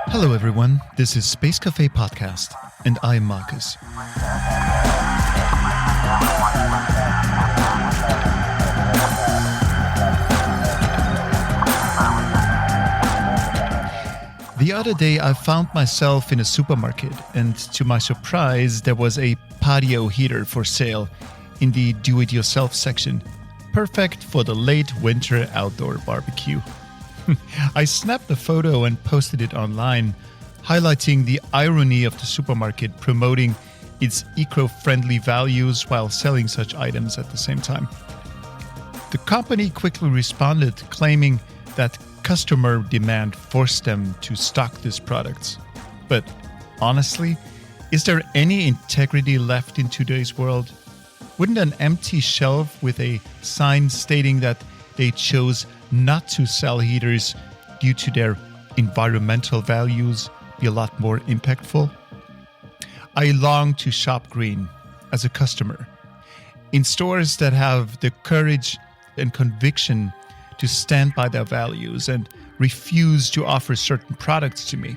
Hello everyone, this is Space Café Podcast, and I am Marcus. The other day I found myself in a supermarket, and to my surprise there was a patio heater for sale in the do-it-yourself section, perfect for the late winter outdoor barbecue. I snapped the photo and posted it online, highlighting the irony of the supermarket promoting its eco-friendly values while selling such items at the same time. The company quickly responded, claiming that customer demand forced them to stock these products. But honestly, is there any integrity left in today's world? Wouldn't an empty shelf with a sign stating that they chose not to sell heaters due to their environmental values be a lot more impactful? I long to shop green as a customer in stores that have the courage and conviction to stand by their values and refuse to offer certain products to me.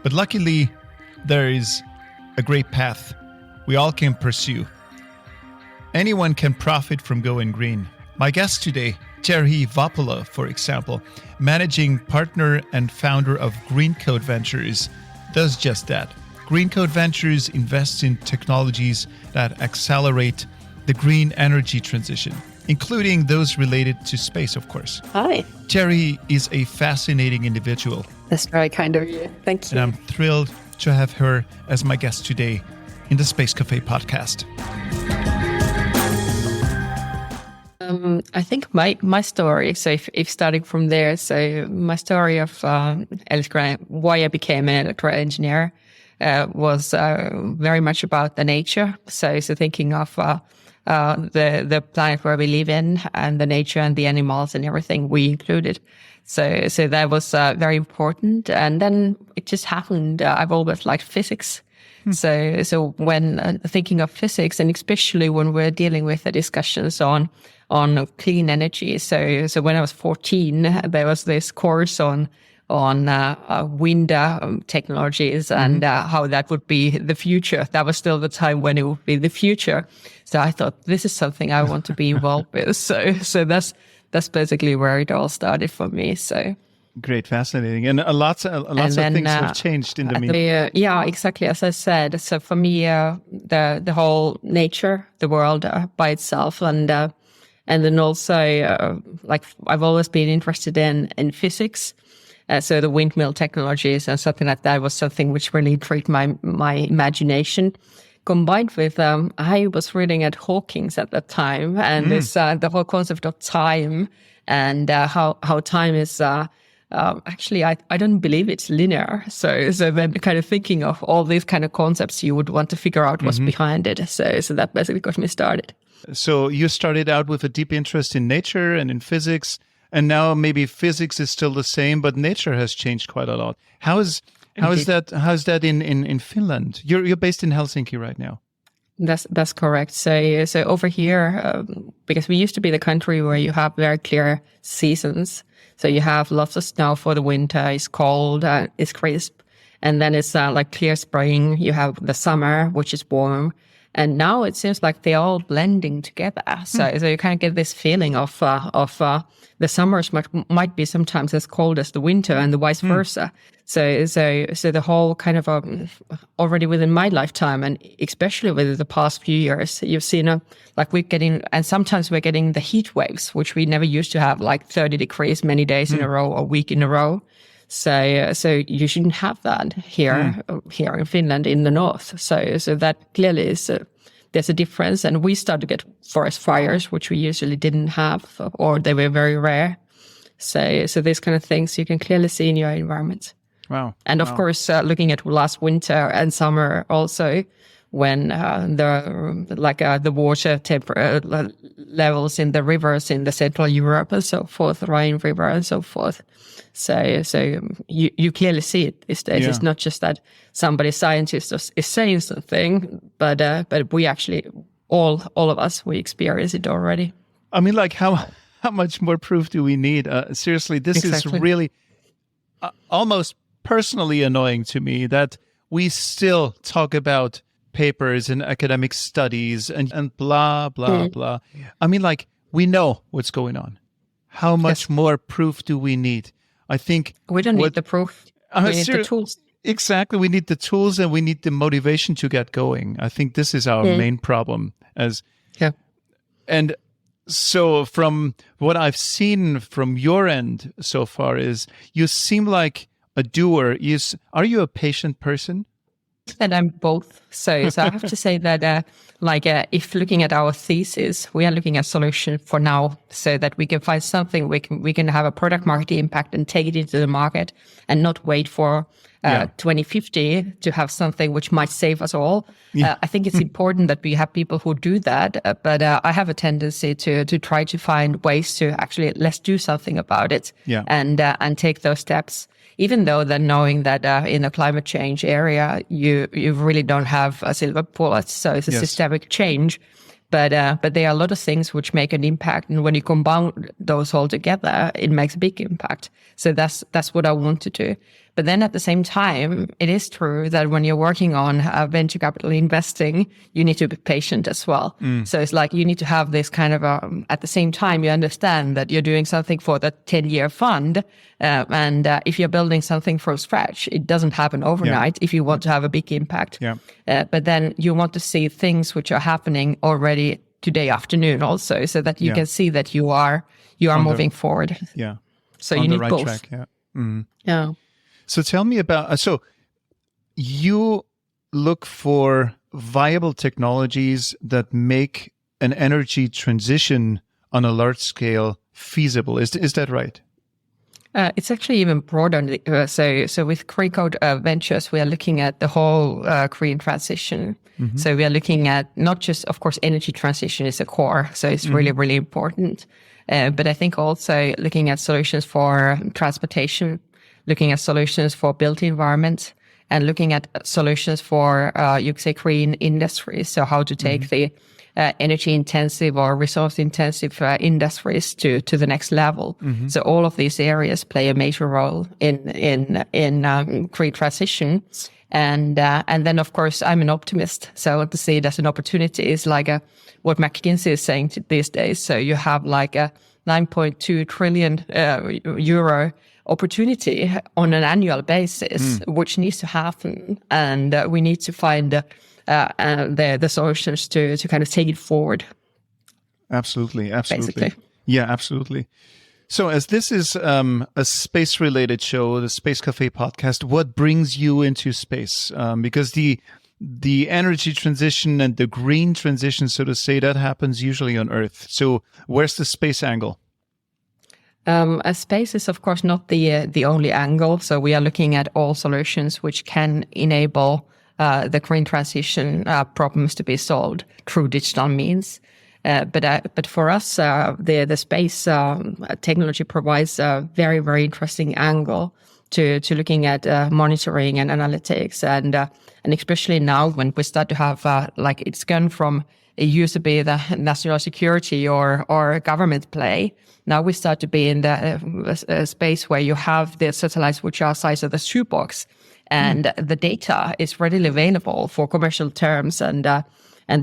But luckily, there is a great path we all can pursue. Anyone can profit from going green. My guest today, Terhi Vapola, for example, managing partner and founder of Greencode Ventures, does just that. Greencode Ventures invests in technologies that accelerate the green energy transition, including those related to space, of course. Hi. Terhi is a fascinating individual. That's very kind of you. Thank you. And I'm thrilled to have her as my guest today in the Space Café podcast. I think my story, so if starting from there, so my story of why I became an electrical engineer was very much about the nature. So thinking of the planet where we live in and the nature and the animals and everything we included. So that was very important. And then it just happened. I've always liked physics. So when thinking of physics, and especially when we're dealing with the discussions on clean energy. So when I was 14, there was this course on wind technologies and how that would be the future. That was still the time when it would be the future. So I thought, this is something I want to be involved with. So that's basically where it all started for me. So. Great, fascinating. And lots of things have changed in the meantime. Yeah, exactly. As I said, so for me, the whole nature, the world by itself, and then also, like I've always been interested in physics. So the windmill technologies and something like that was something which really intrigued my imagination. Combined with, I was reading at Hawking's at that time, and this the whole concept of time and how time is. Actually, I don't believe it's linear. So then kind of thinking of all these kind of concepts you would want to figure out what's behind it. So that basically got me started. So you started out with a deep interest in nature and in physics, and now maybe physics is still the same, but nature has changed quite a lot. How's that in Finland? You're based in Helsinki right now. That's correct. So over here, because we used to be the country where you have very clear seasons. So you have lots of snow for the winter. It's cold, it's crisp, and then it's like clear spring. You have the summer, which is warm, and now it seems like they're all blending together. So you kind of get this feeling of the summers might be sometimes as cold as the winter, and the vice versa. So the whole kind of already within my lifetime, and especially within the past few years, you've seen like sometimes we're getting the heat waves, which we never used to have, like 30 degrees many days in a row or week in a row. So you shouldn't have that here in Finland in the north. So that clearly is there's a difference, and we start to get forest fires, which we usually didn't have, or they were very rare. So these kind of things you can clearly see in your environment. Wow. And of course, looking at last winter and summer also, when the water levels in the rivers in the Central Europe and so forth, Rhine River and so forth. So you clearly see it these days. Yeah. It's not just that somebody scientist is saying something, but we actually all of us, we experience it already. I mean, like how much more proof do we need? Seriously, this Exactly. is really almost personally annoying to me that we still talk about papers and academic studies and blah, blah, blah. I mean, like, we know what's going on. How much Yes. more proof do we need? I think We don't need the proof. We need the ser- tools. exactly. We need the tools and we need the motivation to get going. I think this is our main problem Yeah. and so from what I've seen from your end so far is you seem like a doer. Are you a patient person? That I'm both. So I have to say that, if looking at our thesis, we are looking at solution for now, so that we can find something we can have a product market impact and take it into the market, and not wait for 2050 to have something which might save us all. I think it's important that we have people who do that, but I have a tendency to try to find ways to actually let's do something about it, and take those steps. Even though then knowing that in the climate change area, you really don't have a silver bullet, so it's a systemic change. But there are a lot of things which make an impact, and when you combine those all together, it makes a big impact. So that's what I want to do. But then at the same time, it is true that when you're working on venture capital investing, you need to be patient as well. So it's like you need to have this kind of at the same time, you understand that you're doing something for the 10-year fund. And if you're building something from scratch, it doesn't happen overnight if you want to have a big impact. But then you want to see things which are happening already today afternoon also, so that you can see that you are moving forward. So on you need the right both. track. Yeah. So tell me about, so you look for viable technologies that make an energy transition on a large scale feasible. Is that right? It's actually even broader. So with Greencode Ventures, we are looking at the whole green transition. So we are looking at not just, of course, energy transition is a core. So it's really, really important. But I think also looking at solutions for transportation, looking at solutions for built environment, and looking at solutions for, you could say, green industries. So how to take the energy intensive or resource intensive industries to the next level. So all of these areas play a major role in green transition. And then, of course, I'm an optimist. So I want to see it as an opportunity. It's like what McKinsey is saying these days. So you have like a 9.2 trillion euro opportunity on an annual basis, which needs to happen. And we need to find the solutions to kind of take it forward. Absolutely. Basically. Yeah, absolutely. So as this is a space-related show, the Space Café podcast, what brings you into space? Because the energy transition and the green transition, so to say, that happens usually on Earth. So where's the space angle? Space is, of course, not the only angle. So we are looking at all solutions which can enable the green transition problems to be solved through digital means. But for us, the space technology provides a very, very interesting angle to looking at monitoring and analytics, and especially now when we start to have it's gone from it used to be the national security or government play. Now we start to be in the space where you have the satellites which are size of the shoebox, and the data is readily available for commercial terms, and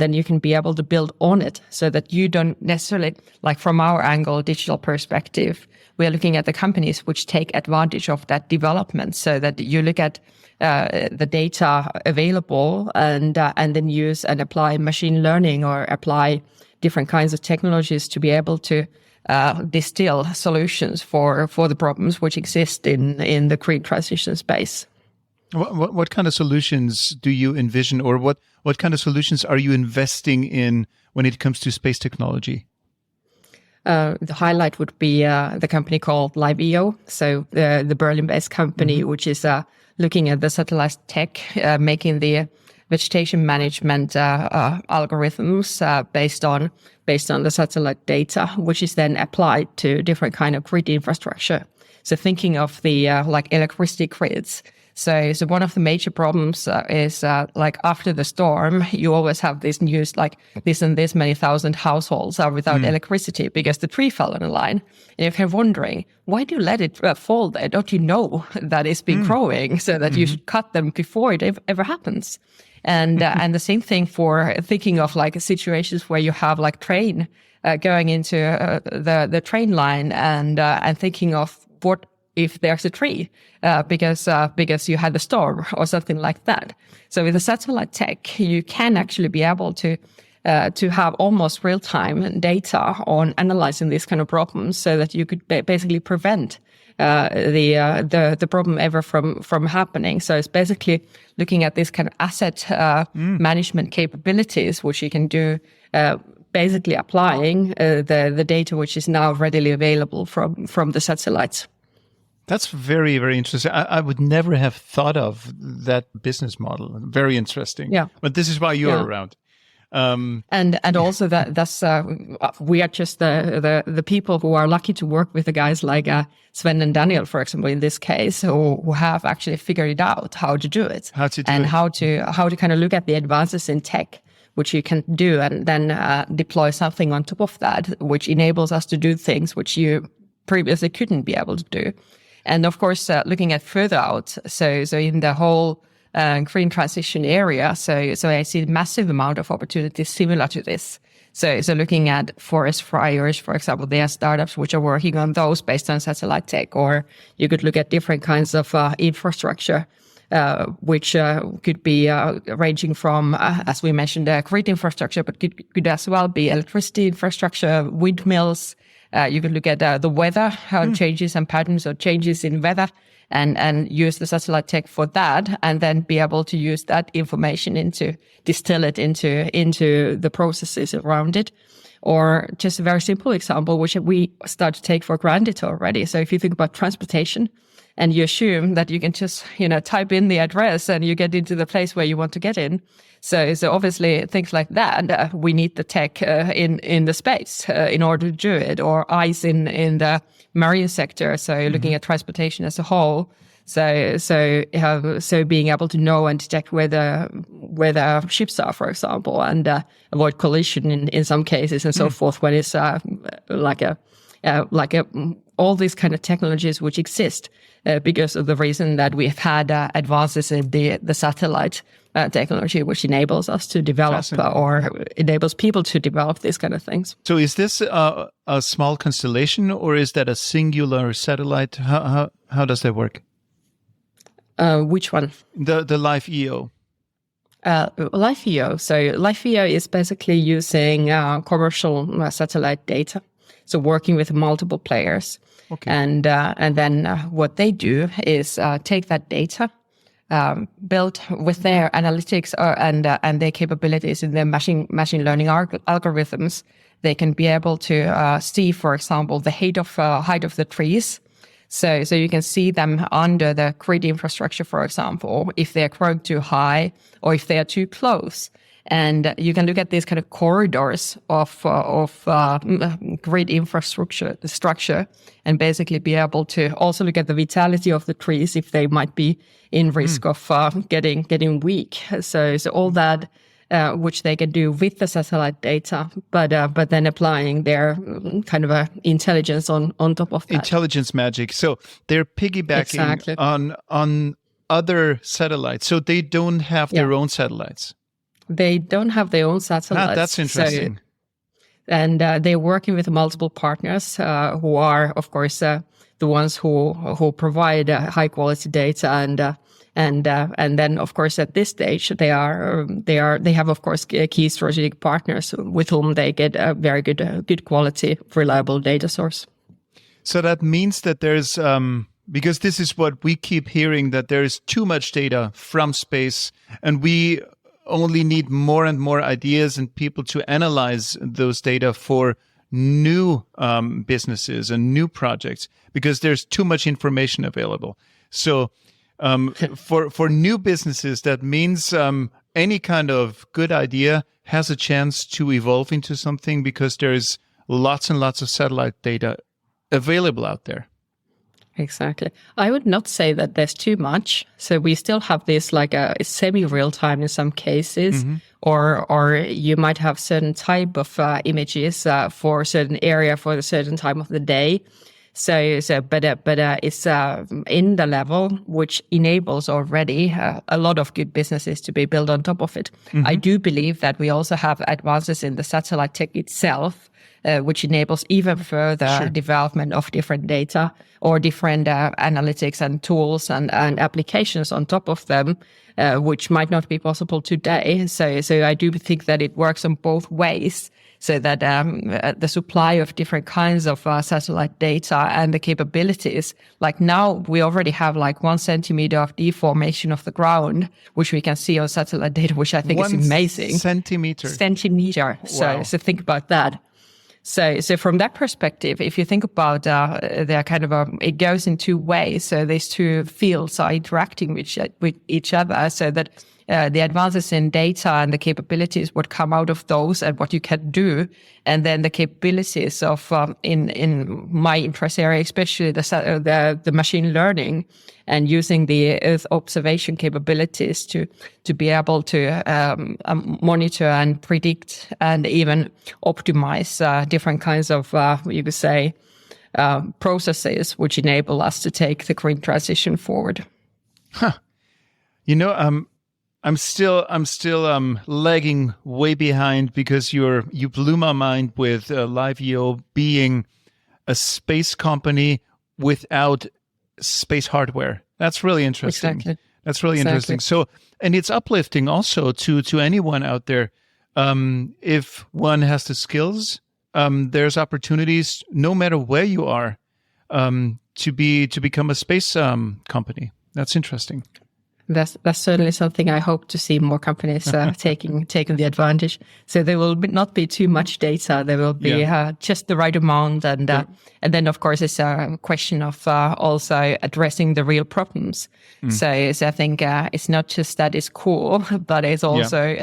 then you can be able to build on it, so that you don't necessarily, like from our angle, digital perspective, we are looking at the companies which take advantage of that development, so that you look at the data available and then use and apply machine learning or apply different kinds of technologies to be able to distill solutions for the problems which exist in the green transition space. What kind of solutions do you envision, or what kind of solutions are you investing in when it comes to space technology? The highlight would be the company called LiveEO, so the Berlin-based company, which is looking at the satellite tech, making the vegetation management algorithms based on the satellite data, which is then applied to different kind of grid infrastructure. So thinking of the like electricity grids. So one of the major problems is like after the storm, you always have this news like this and this many thousand households are without electricity because the tree fell on a line. And if you're wondering, why do you let it fall there? Don't you know that it's been growing so that you should cut them before it ever happens? And the same thing for thinking of like situations where you have like train going into the train line and thinking of what if there's a tree because you had a storm or something like that. So with the satellite tech, you can actually be able to have almost real-time data on analyzing these kind of problems, so that you could basically prevent the problem ever from happening. So it's basically looking at this kind of asset management capabilities, which you can do. Basically applying the data which is now readily available from the satellites. That's very, very interesting. I would never have thought of that business model. Very interesting. Yeah. But this is why you're around. And also that's we are just the people who are lucky to work with the guys like Sven and Daniel, for example, in this case, who have actually figured it out how to do it, how to kind of look at the advances in tech which you can do, and then deploy something on top of that, which enables us to do things which you previously couldn't be able to do. And of course, looking at further out, so in the whole green transition area, so I see a massive amount of opportunities similar to this. So looking at forest fires, for example, there are startups which are working on those based on satellite tech, or you could look at different kinds of infrastructure, which could be ranging from, as we mentioned, grid infrastructure, but could as well be electricity infrastructure, windmills. You could look at the weather, how changes and patterns or changes in weather, and use the satellite tech for that, and then be able to use that information distill it into the processes around it. Or just a very simple example, which we start to take for granted already. So if you think about transportation, and you assume that you can just, type in the address and you get into the place where you want to get in. So obviously things like that, we need the tech in the space in order to do it, or eyes in the marine sector. So looking at transportation as a whole. So being able to know and detect where the ships are, for example, and avoid collision in some cases and so forth, when it's all these kind of technologies which exist because of the reason that we've had advances in the satellite technology, which enables us to develop or enables people to develop these kind of things. So is this a small constellation, or is that a singular satellite? How does that work? Which one? The Live EO. Live EO. So Live EO is basically using commercial satellite data. So working with multiple players. Okay. And then what they do is take that data, built with their analytics and their capabilities in their machine learning algorithms. They can be able to see, for example, the height of the trees. So you can see them under the grid infrastructure, for example, if they're growing too high or if they are too close. And you can look at these kind of corridors of grid infrastructure and basically be able to also look at the vitality of the trees if they might be in risk of getting weak. So all that which they can do with the satellite data, but then applying their kind of intelligence on top of that. Intelligence magic. So they're piggybacking on other satellites. So they don't have their own satellites. They don't have their own satellites. That's interesting. And they're working with multiple partners who are, of course, the ones who provide high quality data, and then, of course, at this stage, they have, of course, key strategic partners with whom they get a very good quality, reliable data source. So that means that there's because this is what we keep hearing, that there is too much data from space, and we only need more and more ideas and people to analyze those data for new businesses and new projects, because there's too much information available. So for new businesses, that means any kind of good idea has a chance to evolve into something, because there's lots and lots of satellite data available out there. Exactly. I would not say that there's too much. So we still have this like a semi-real time in some cases, or you might have certain type of images for a certain area for a certain time of the day. But it's in the level which enables already a lot of good businesses to be built on top of it. I do believe that we also have advances in the satellite tech itself, which enables even further development of different data or different analytics and tools and applications on top of them, which might not be possible today. So I do think that it works on both ways. So that the supply of different kinds of satellite data and the capabilities, like now we already have like 1 centimeter of deformation of the ground, which we can see on satellite data, which I think is amazing. 1 centimeter. Centimeter. Wow. So think about that. So from that perspective, if you think about the kind of it goes in two ways. So these two fields are interacting with each other, so that the advances in data and the capabilities would come out of those and what you can do, and then the capabilities of in my interest area, especially the machine learning and using the Earth observation capabilities to be able to monitor and predict and even optimize different kinds of you could say processes which enable us to take the green transition forward. You know, I'm still lagging way behind because you blew my mind with Live.io being a space company without space hardware. That's really interesting. Exactly. That's really interesting. So, and it's uplifting also to anyone out there. If one has the skills, there's opportunities no matter where you are to become a space company. That's interesting. That's certainly something I hope to see more companies taking the advantage. So there will not be too much data. There will be just the right amount, and then of course it's a question of also addressing the real problems. So I think it's not just that it's cool, but it's also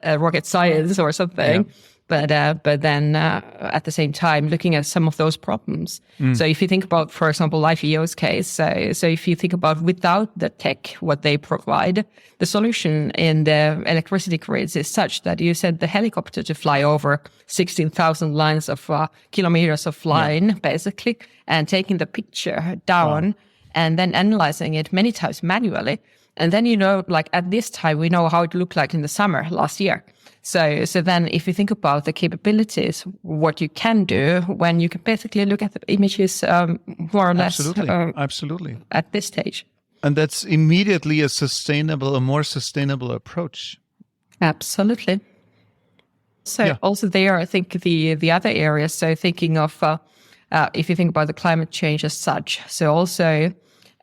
a rocket science or something. Yeah. But then at the same time, looking at some of those problems. So if you think about, for example, Live.io's case, so if you think about without the tech, what they provide, the solution in the electricity grids is such that you send the helicopter to fly over 16,000 lines of kilometers of line, basically, and taking the picture down and then analyzing it many times manually. And then, like at this time, we know how it looked like in the summer last year. So then if you think about the capabilities, what you can do when you can basically look at the images more or less Absolutely. At this stage. And that's immediately a more sustainable approach. Absolutely. So also there, I think the other areas, so thinking of, if you think about the climate change as such, so also,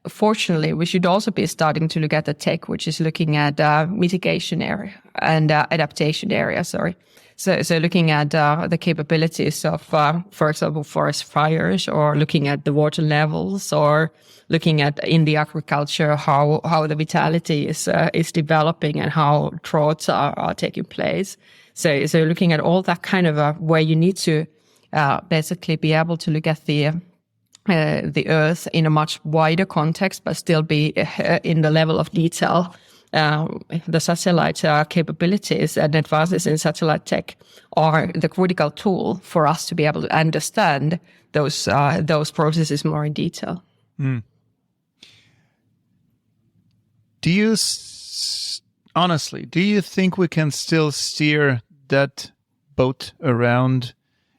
fortunately, we should also be starting to look at the tech, which is looking at mitigation area and adaptation area, So looking at the capabilities of, for example, forest fires, or looking at the water levels, or looking at in the agriculture how the vitality is developing and how droughts are taking place. So looking at all that kind of where you need to basically be able to look at the Earth in a much wider context, but still be in the level of detail. The satellite capabilities and advances in satellite tech are the critical tool for us to be able to understand those processes more in detail. Do you think we can still steer that boat around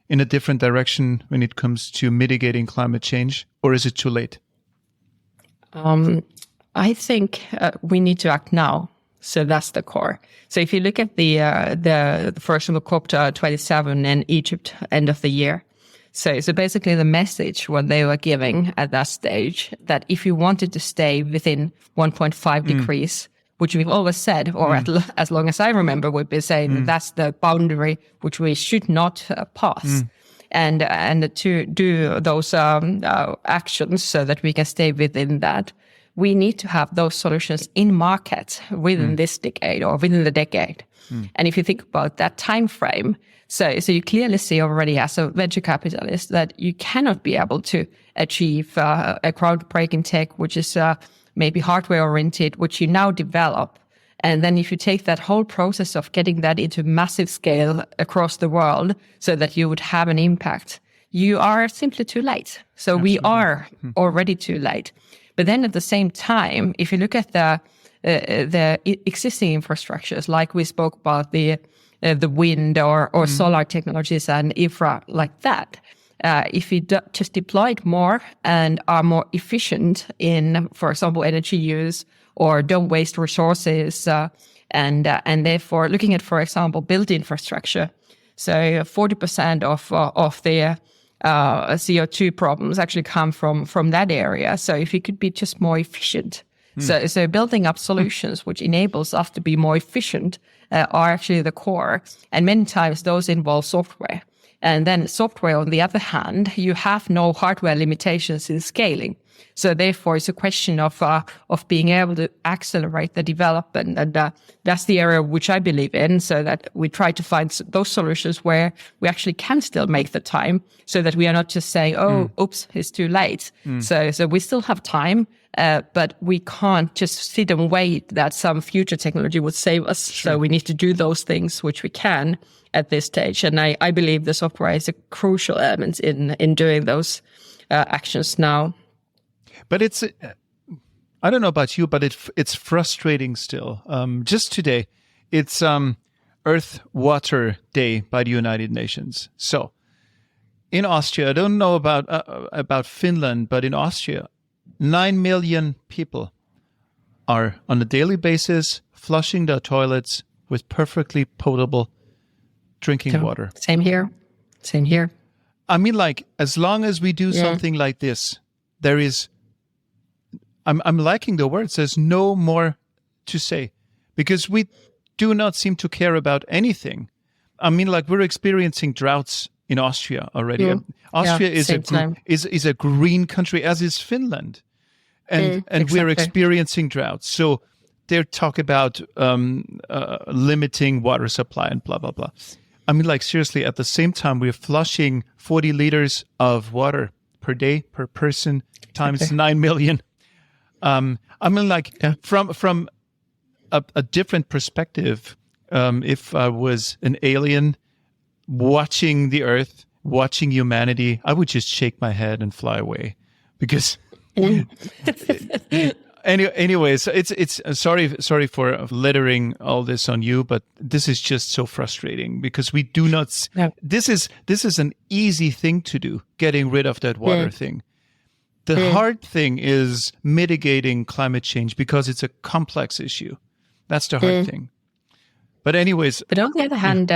in a different direction when it comes to mitigating climate change, or is it too late? I think we need to act now. So that's the core. So if you look at the for example, COP27 in Egypt end of the year, so basically the message what they were giving at that stage, that if you wanted to stay within 1.5 degrees, which we've always said, or as long as I remember, we've been saying that's the boundary which we should not pass. And to do those actions so that we can stay within that, we need to have those solutions in market within this decade or within the decade. And if you think about that time frame, So you clearly see already as a venture capitalist that you cannot be able to achieve a groundbreaking tech, which is maybe hardware oriented, which you now develop. And then if you take that whole process of getting that into massive scale across the world so that you would have an impact, you are simply too late. So Absolutely. we are already too late. But then at the same time, if you look at the existing infrastructures, like we spoke about the wind or solar technologies and infra like that, if you just deploy it more and are more efficient in, for example, energy use or don't waste resources, and therefore looking at, for example, built infrastructure. So 40% of the CO2 problems actually come from that area. So if you could be just more efficient. So building up solutions which enables us to be more efficient are actually the core. And many times those involve software. And then software, on the other hand, you have no hardware limitations in scaling. So therefore, it's a question of being able to accelerate the development. And that's the area which I believe in, so that we try to find those solutions where we actually can still make the time, so that we are not just saying, oops, it's too late. So we still have time, but we can't just sit and wait that some future technology would save us. Sure. So we need to do those things which we can at this stage. And I believe the software is a crucial element in doing those actions now. But it's, I don't know about you, but it's frustrating still. Just today, it's Earth Water Day by the United Nations. So in Austria, I don't know about Finland, but in Austria, 9 million people are on a daily basis flushing their toilets with perfectly potable drinking water. Same here. I mean, like, as long as we do something like this, there is... I'm liking the words. There's no more to say, because we do not seem to care about anything. I mean, like, we're experiencing droughts in Austria already. Austria is a green country, as is Finland, and exactly. we're experiencing droughts. So they talk about limiting water supply and blah blah blah. I mean, like, seriously, at the same time, we're flushing 40 liters of water per day per person times 9 million. I mean, like, from a different perspective, if I was an alien watching the Earth, watching humanity, I would just shake my head and fly away, because anyways, it's sorry for littering all this on you, but this is just so frustrating, because we do not. This is an easy thing to do, getting rid of that water thing. The hard thing is mitigating climate change, because it's a complex issue. That's the hard thing. But anyways... But on the other hand,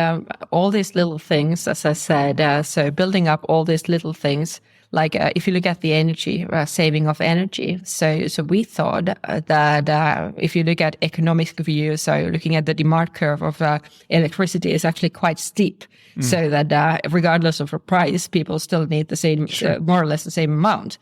all these little things, as I said, so building up all these little things, like if you look at the energy, saving of energy, so we thought that if you look at economic view, so looking at the demand curve of electricity is actually quite steep. So that regardless of the price, people still need the same, more or less the same amount,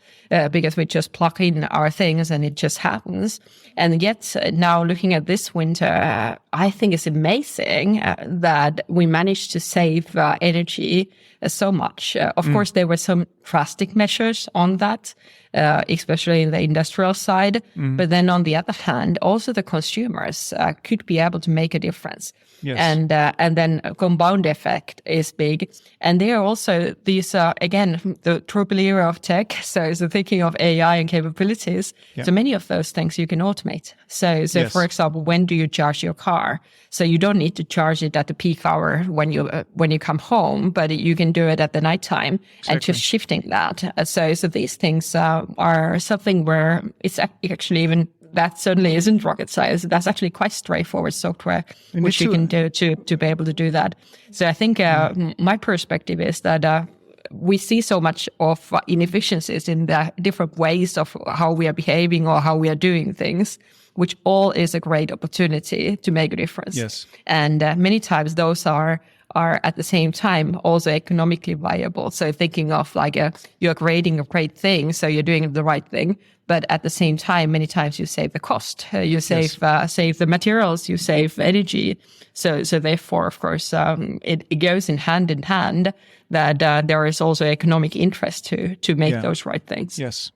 because we just plug in our things and it just happens. And yet now looking at this winter, I think it's amazing that we managed to save energy so much. Of course, there were some drastic measures on that, especially in the industrial side. But then on the other hand, also the consumers could be able to make a difference. Yes. And then a compound effect is big. And there are also these, again, the triple era of tech. So thinking of AI and capabilities. Yeah. So many of those things you can automate. So yes. For example, when do you charge your car? So you don't need to charge it at the peak hour when you come home, but you can do it at the nighttime. Exactly. And just shifting that. So these things are something where it's actually even, that certainly isn't rocket science. That's actually quite straightforward software, which you can do to be able to do that. So I think my perspective is that we see so much of inefficiencies in the different ways of how we are behaving or how we are doing things, which all is a great opportunity to make a difference. Yes. And many times those are are at the same time also economically viable. So thinking of like you're creating a great thing, so you're doing the right thing, but at the same time, many times you save the cost, you save save the materials, you save energy. So therefore, of course, it goes in hand that there is also economic interest to make those right things. Yes,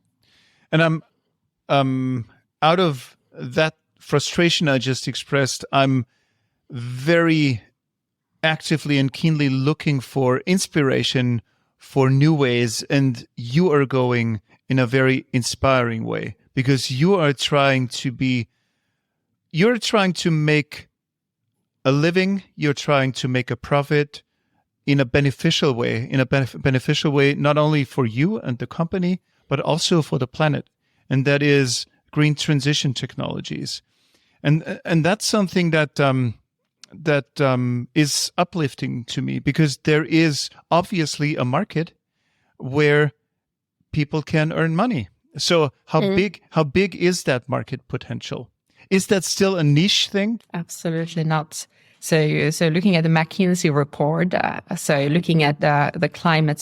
and I'm out of that frustration I just expressed, I'm very actively and keenly looking for inspiration for new ways, and you are going in a very inspiring way because you're trying to make a living, you're trying to make a profit in a beneficial way, not only for you and the company, but also for the planet, and that is green transition technologies. And that's something that is uplifting to me because there is obviously a market where people can earn money. So how big is that market potential? Is that still a niche thing? Absolutely not. So looking at the McKinsey report, so looking at the climate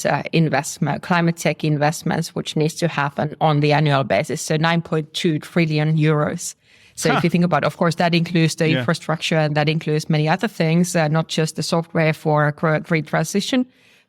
tech investments, which needs to happen on the annual basis, so 9.2 trillion euros. So if you think about, of course, that includes the infrastructure and that includes many other things, not just the software for green transition.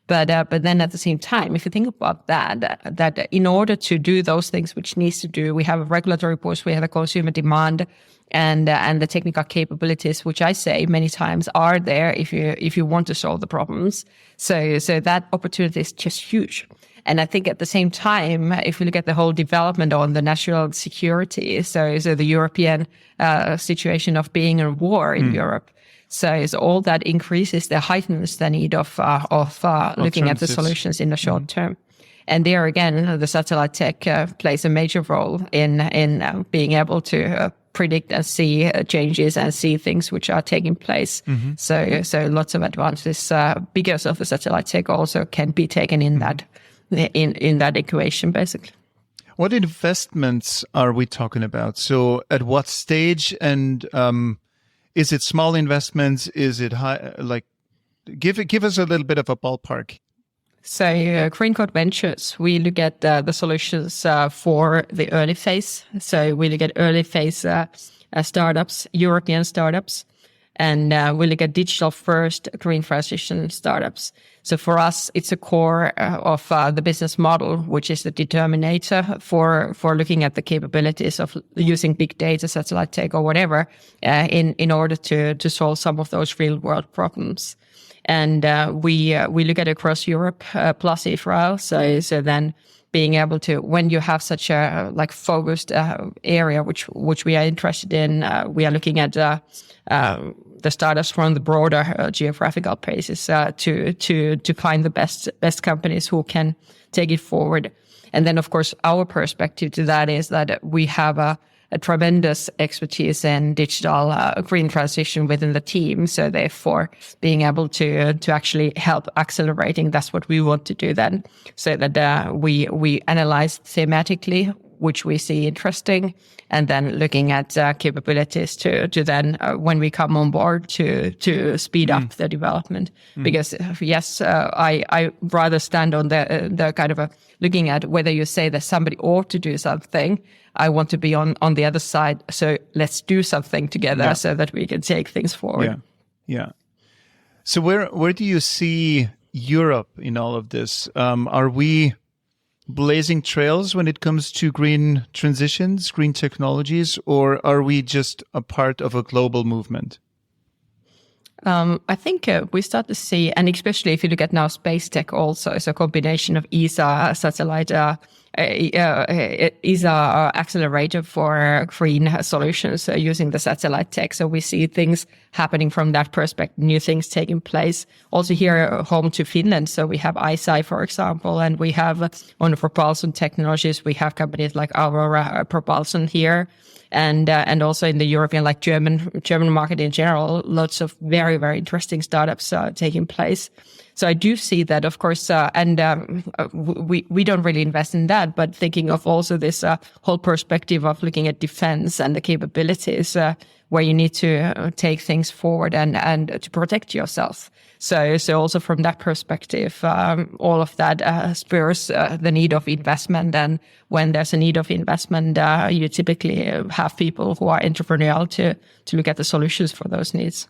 But then at the same time, if you think about that in order to do those things which needs to do, we have a regulatory push, we have a consumer demand, and the technical capabilities, which I say many times are there if you want to solve the problems. So that opportunity is just huge. And I think at the same time, if we look at the whole development on the national security, so the European situation of being in war in Europe, so all that increases heightens the need of looking at the solutions in the short term. And there again, the satellite tech plays a major role in being able to predict and see changes and see things which are taking place. So lots of advantages because of the satellite tech also can be taken in that in that equation, basically. What investments are we talking about? So at what stage, and is it small investments? Is it high? Like, give us a little bit of a ballpark. So Greencode Ventures, we look at the solutions for the early phase. So we look at early phase startups, European startups, and we look at digital first green transition startups. So for us, it's a core of the business model, which is the determinator for looking at the capabilities of using big data, satellite tech, or whatever, in order to solve some of those real world problems. And we look at across Europe plus Israel. So then being able to, when you have such a focused area which we are interested in, we are looking at the startups from the broader geographical basis to find the best companies who can take it forward. And then, of course, our perspective to that is that we have a tremendous expertise in digital green transition within the team. So therefore, being able to actually help accelerating, that's what we want to do then. So that we analyze thematically, which we see interesting, and then looking at capabilities to then, when we come on board, to speed up the development. Because yes, I rather stand on the kind of looking at whether you say that somebody ought to do something. I want to be on the other side. So let's do something together so that we can take things forward. Yeah. So where do you see Europe in all of this? Are we blazing trails when it comes to green transitions, green technologies, or are we just a part of a global movement? I think we start to see, and especially if you look at now space tech also, it's a combination of ESA satellite, ESA accelerator for green solutions using the satellite tech. So we see things happening from that perspective, new things taking place. Also here home to Finland. So we have ISI, for example, and we have on the propulsion technologies, we have companies like Aurora Propulsion here. And also in the European, like German market in general, lots of very, very interesting startups taking place. So I do see that, of course, we don't really invest in that, but thinking of also this whole perspective of looking at defense and the capabilities, where you need to take things forward and to protect yourself. So also from that perspective, all of that spurs the need of investment. And when there's a need of investment, you typically have people who are entrepreneurial to look at the solutions for those needs.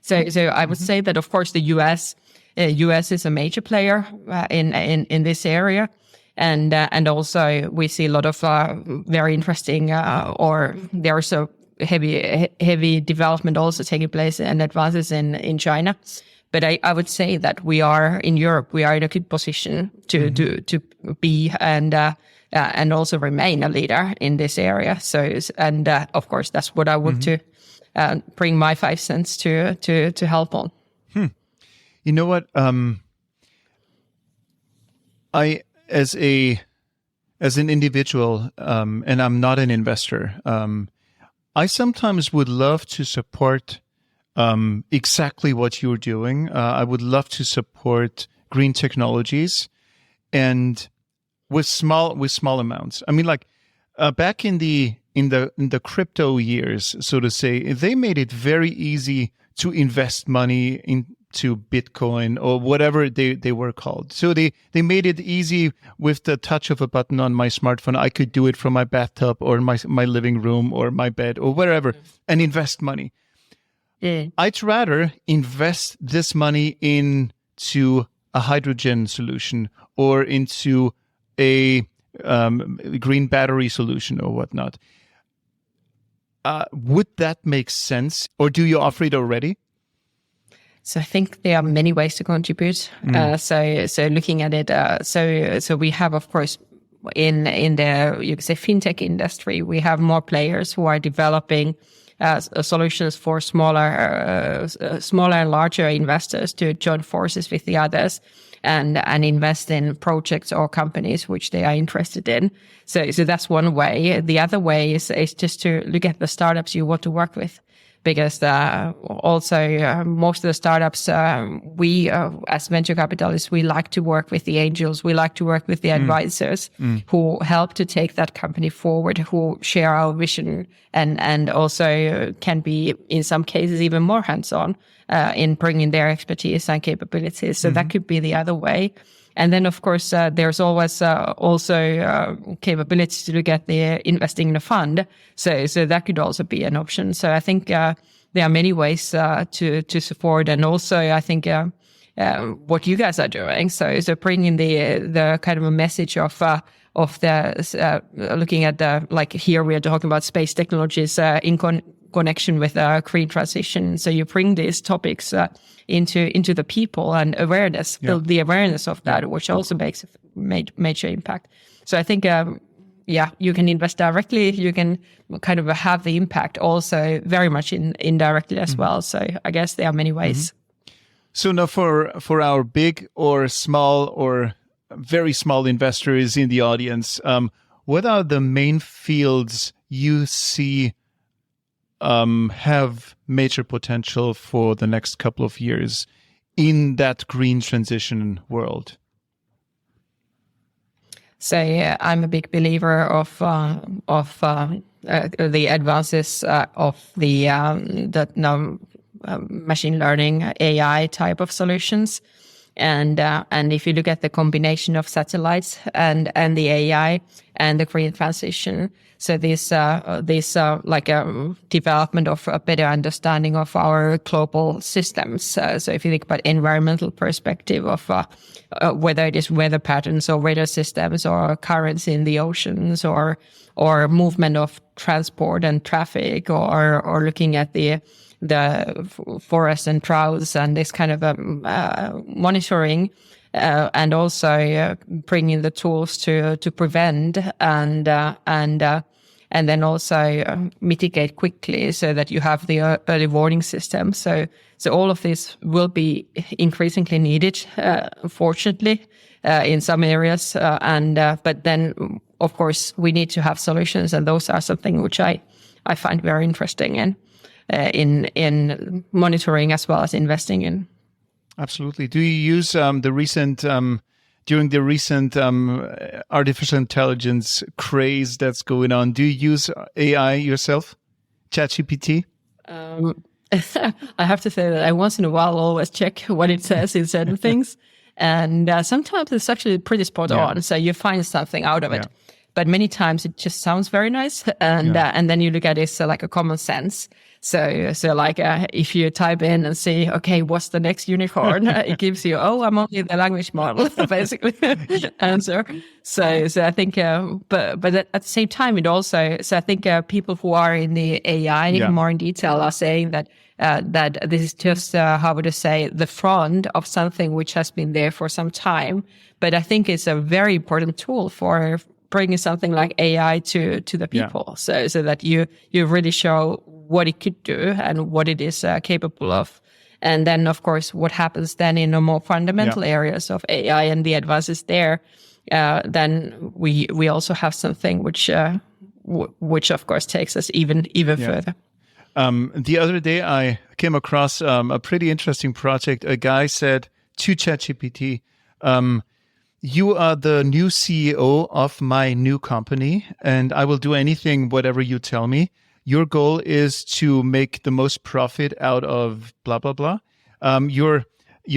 So I would say that, of course, the US is a major player in this area. And also we see a lot of very interesting or there's a heavy development also taking place and advances in China. But I would say that we are in Europe, we are in a good position to be and also remain a leader in this area. So of course that's what I want to bring my 5 cents to help on. You know what? I as an individual, and I'm not an investor. I sometimes would love to support exactly what you're doing. I would love to support green technologies, and with small amounts. I mean, like back in the crypto years, so to say, they made it very easy to invest money into Bitcoin or whatever they were called. So they made it easy with the touch of a button on my smartphone. I could do it from my bathtub or my living room or my bed or wherever and invest money. Yeah. I'd rather invest this money into a hydrogen solution or into a green battery solution or whatnot. Would that make sense, or do you offer it already? So I think there are many ways to contribute. So looking at it, so we have, of course, in the, you could say, fintech industry, we have more players who are developing solutions for smaller and larger investors to join forces with the others and invest in projects or companies which they are interested in. So that's one way. The other way is just to look at the startups you want to work with. Because also most of the startups, we as venture capitalists, we like to work with the angels. We like to work with the advisors who help to take that company forward, who share our vision and also can be, in some cases, even more hands-on in bringing their expertise and capabilities. So that could be the other way. And then, of course, there's always also capabilities to look at the investing in a fund. So that could also be an option. So I think there are many ways to support. And also, I think what you guys are doing. So bringing the kind of a message of the looking at the, like here we are talking about space technologies in connection with green transition. So you bring these topics into the people and awareness, build the awareness of that, which also makes a major impact. So I think, you can invest directly. You can kind of have the impact also very much indirectly as well. So I guess there are many ways. So now for our big or small or very small investors in the audience, what are the main fields you see have major potential for the next couple of years in that green transition world? So I'm a big believer of the advances of the machine learning AI type of solutions. And if you look at the combination of satellites and the AI and the green transition, so this like a development of a better understanding of our global systems. So if you think about environmental perspective of whether it is weather patterns or weather systems or currents in the oceans or movement of transport and traffic or looking at the forests and droughts and this kind of monitoring and also bringing the tools to prevent and then also mitigate quickly so that you have the early warning system. So all of this will be increasingly needed, fortunately, in some areas. But then, of course, we need to have solutions, and those are something which I find very interesting in monitoring as well as investing in. Absolutely. Do you use during the recent artificial intelligence craze that's going on, do you use AI yourself? ChatGPT? I have to say that I once in a while always check what it says in certain things. And sometimes it's actually pretty spot on. So you find something out of it. But many times it just sounds very nice. And then you look at it like a common sense. So like if you type in and say, okay, what's the next unicorn? It gives you, I'm only the language model, basically, answer. So I think, but at the same time, it also, so I think people who are in the AI more in detail are saying that this is just, how would I say, the front of something which has been there for some time. But I think it's a very important tool for bringing something like AI to the people. So that you really show what it could do and what it is capable of. And then, of course, what happens then in the more fundamental areas of AI and the advances there, then we also have something which of course takes us even further. The other day, I came across a pretty interesting project. A guy said to ChatGPT, you are the new CEO of my new company, and I will do anything, whatever you tell me. Your goal is to make the most profit out of blah, blah, blah. Your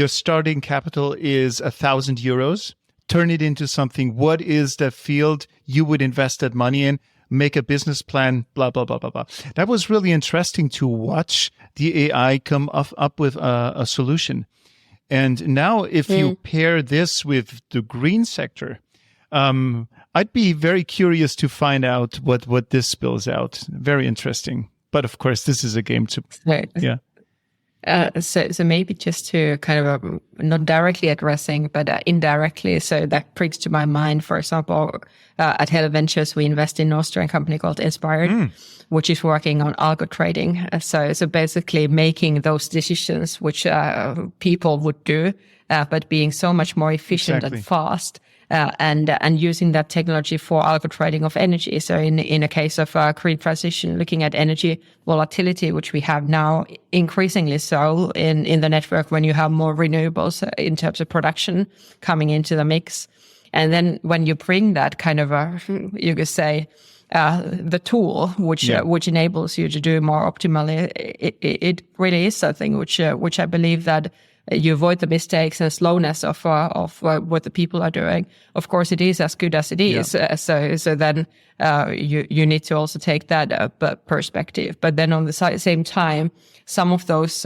starting capital is 1,000 euros. Turn it into something. What is the field you would invest that money in? Make a business plan, blah, blah, blah, blah, blah. That was really interesting to watch the AI come up with a solution. And now if you pair this with the green sector, I'd be very curious to find out what this spills out. Very interesting. But of course, this is a game to play. So maybe just to kind of not directly addressing, but indirectly. So that brings to my mind, for example, at Terhi Ventures, we invest in an Austrian company called Inspired, which is working on algo trading. So basically making those decisions which people would do, but being so much more efficient and fast. And using that technology for algo trading of energy. So in a case of green transition, looking at energy volatility, which we have now increasingly so in the network when you have more renewables in terms of production coming into the mix. And then when you bring that kind of you could say, the tool which enables you to do more optimally, it really is something which I believe that you avoid the mistakes and slowness of what the people are doing. Of course, it is as good as it is. So then you need to also take that perspective. But then on the same time, some of those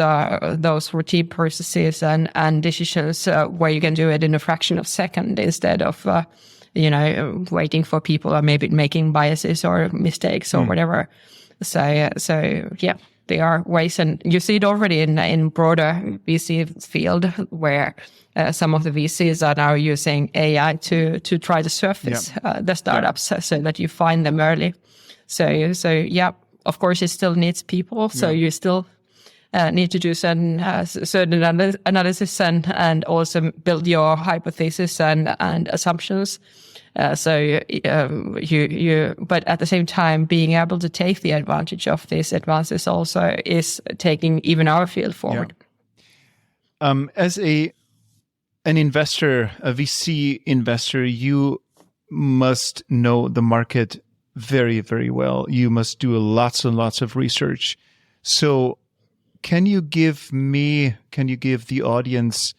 routine processes and decisions where you can do it in a fraction of a second instead of waiting for people or maybe making biases or mistakes or whatever. So yeah. There are ways, and you see it already in broader VC field where some of the VCs are now using AI to try to surface the startups so that you find them early. So yeah, of course it still needs people. So you still need to do certain analysis and also build your hypothesis and assumptions. But at the same time, being able to take the advantage of these advances also is taking even our field forward. As an investor, a VC investor, you must know the market very, very well. You must do lots and lots of research. So can you give the audience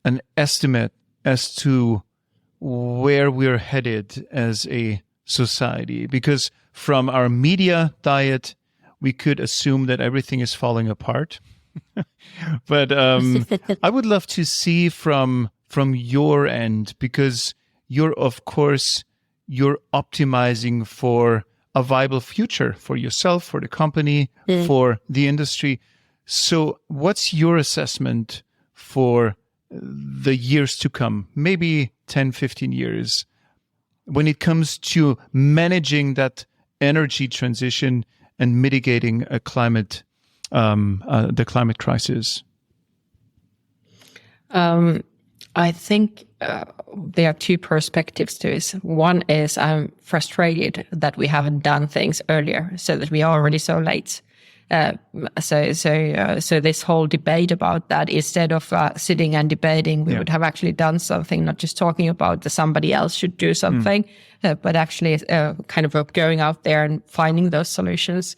an estimate as to where we're headed as a society? Because from our media diet, we could assume that everything is falling apart. But I would love to see from your end, because you're optimizing for a viable future for yourself, for the company, for the industry. So what's your assessment for the years to come, maybe 10, 15 years, when it comes to managing that energy transition and mitigating the climate crisis? I think there are two perspectives to this. One is I'm frustrated that we haven't done things earlier, so that we are already so late. So this whole debate about that, instead of sitting and debating, we would have actually done something, not just talking about that somebody else should do something, but actually kind of going out there and finding those solutions.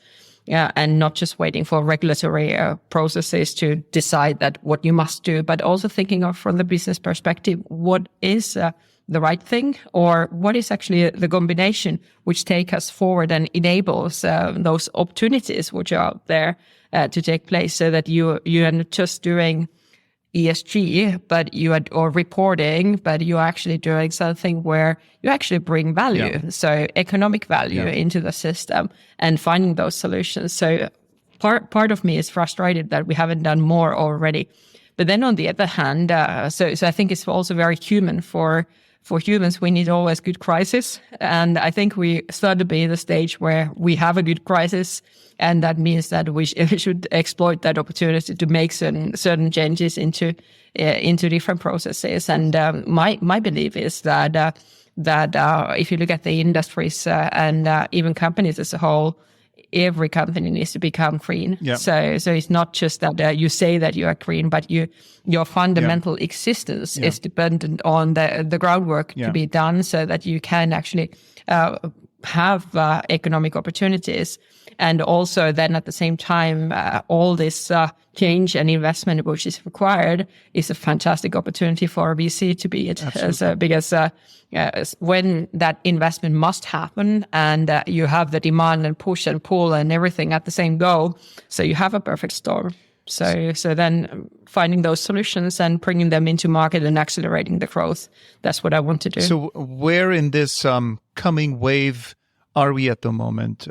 and not just waiting for regulatory processes to decide that what you must do, but also thinking of from the business perspective, what is the right thing, or what is actually the combination which take us forward and enables those opportunities which are out there to take place, so that you are not just doing ESG, but or reporting, but you're actually doing something where you actually bring value. Yeah. So economic value into the system and finding those solutions. So part of me is frustrated that we haven't done more already. But then on the other hand, so I think it's also very human for humans. We need always good crisis. And I think we start to be in the stage where we have a good crisis. And that means that we should exploit that opportunity to make certain changes into different processes. And my belief is that if you look at the industries and even companies as a whole, every company needs to become green. Yep. So it's not just that you say that you are green, but your fundamental existence is dependent on the groundwork to be done, so that you can actually have economic opportunities. And also then at the same time, all this change and investment which is required is a fantastic opportunity for VC to be it. Because when that investment must happen and you have the demand and push and pull and everything at the same go, so you have a perfect storm. So then finding those solutions and bringing them into market and accelerating the growth, that's what I want to do. So where in this coming wave are we at the moment?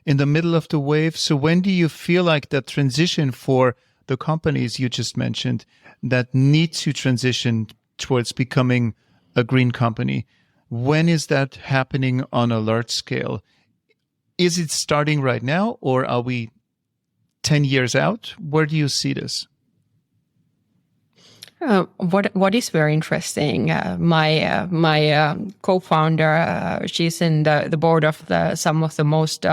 In the middle of the wave. So when do you feel like that transition for the companies you just mentioned that need to transition towards becoming a green company, when is that happening on a large scale? Is it starting right now, or are we 10 years out? Where do you see this? What is very interesting, my co-founder, she's in the board of some of the most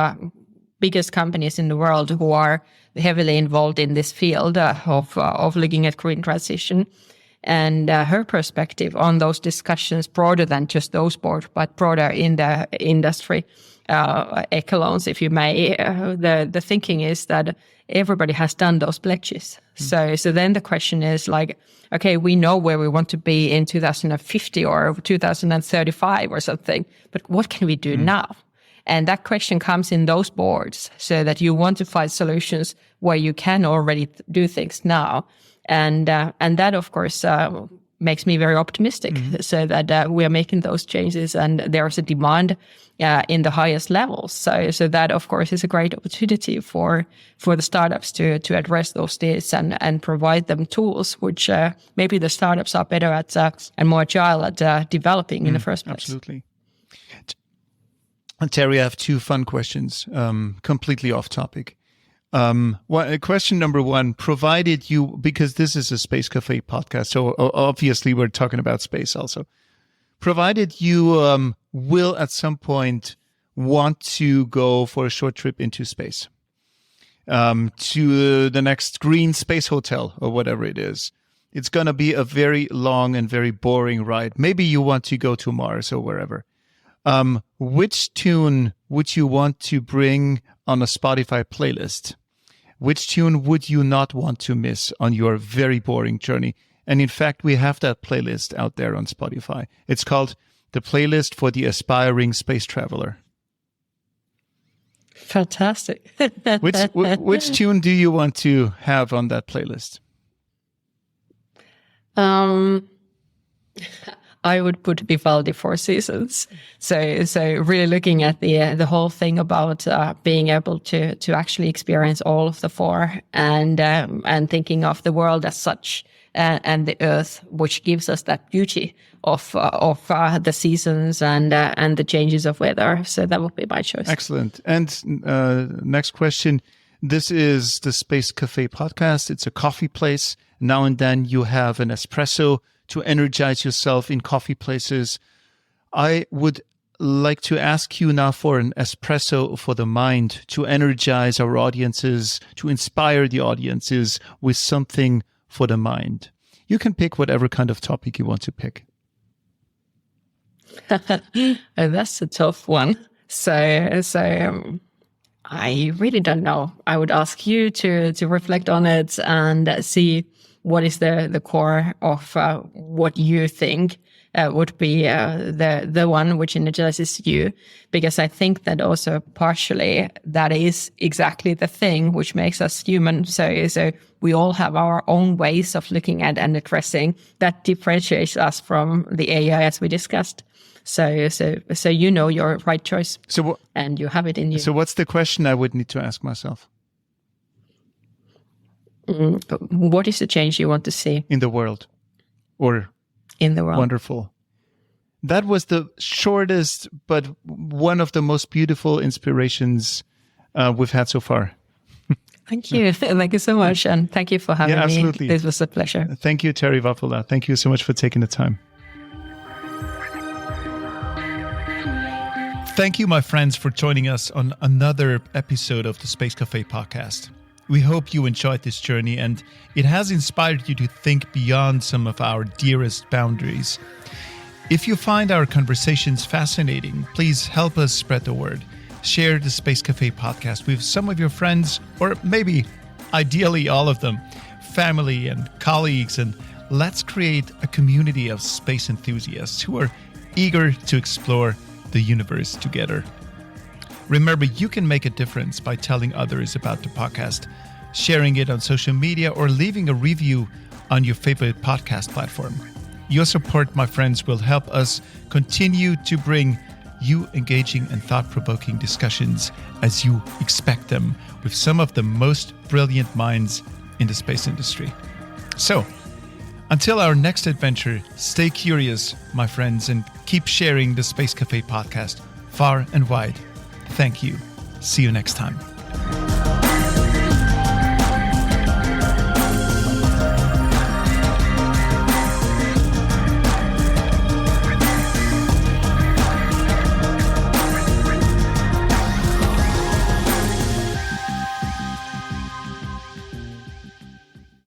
biggest companies in the world who are heavily involved in this field of looking at green transition. And her perspective on those discussions, broader than just those boards, but broader in the industry, echelons, if you may, the thinking is that everybody has done those pledges. So then the question is like, okay, we know where we want to be in 2050 or 2035 or something, but what can we do now? And that question comes in those boards, so that you want to find solutions where you can already do things now. And that, of course, makes me very optimistic, so that we are making those changes, and there's a demand in the highest levels. So that, of course, is a great opportunity for the startups to address those needs and provide them tools which maybe the startups are better at and more agile at developing in the first place. Absolutely. Terhi, I have two fun questions, completely off topic. Question number one, provided you, because this is a Space Café podcast, so obviously we're talking about space also. Provided you will at some point want to go for a short trip into space, to the next green space hotel or whatever it is. It's going to be a very long and very boring ride. Maybe you want to go to Mars or wherever. Which tune would you want to bring on a Spotify playlist? Which tune would you not want to miss on your very boring journey? And in fact, we have that playlist out there on Spotify. It's called the Playlist for the Aspiring Space Traveler. Fantastic. Which tune do you want to have on that playlist? I would put Vivaldi Four Seasons. So really looking at the whole thing about being able to actually experience all of the four, and thinking of the world as such, and the Earth, which gives us that beauty of the seasons and the changes of weather. So that would be my choice. Excellent. And next question. This is the Space Café podcast. It's a coffee place. Now and then you have an espresso to energize yourself in coffee places. I would like to ask you now for an espresso for the mind, to energize our audiences, to inspire the audiences with something for the mind. You can pick whatever kind of topic you want to pick. That's a tough one. So I really don't know. I would ask you to reflect on it and see what is the core of what you think would be the one which energizes you. Because I think that also partially that is exactly the thing which makes us human. So we all have our own ways of looking at and addressing that differentiates us from the AI as we discussed. So you know your right choice, and you have it in you. So what's the question I would need to ask myself? What is the change you want to see in the world, or in the world? Wonderful. That was the shortest, but one of the most beautiful inspirations we've had so far. Thank you. Thank you so much, and thank you for having absolutely. me. This was a pleasure. Thank you, Terhi Vapola. Thank you so much for taking the time. Thank you, my friends, for joining us on another episode of the Space Café podcast. We hope you enjoyed this journey and it has inspired you to think beyond some of our dearest boundaries. If you find our conversations fascinating, please help us spread the word. Share the Space Café podcast with some of your friends, or maybe, ideally, all of them, family and colleagues, and let's create a community of space enthusiasts who are eager to explore the universe together. Remember, you can make a difference by telling others about the podcast, sharing it on social media, or leaving a review on your favorite podcast platform. Your support, my friends, will help us continue to bring you engaging and thought-provoking discussions as you expect them with some of the most brilliant minds in the space industry. So, until our next adventure, stay curious, my friends, and keep sharing the Space Café podcast far and wide. Thank you. See you next time.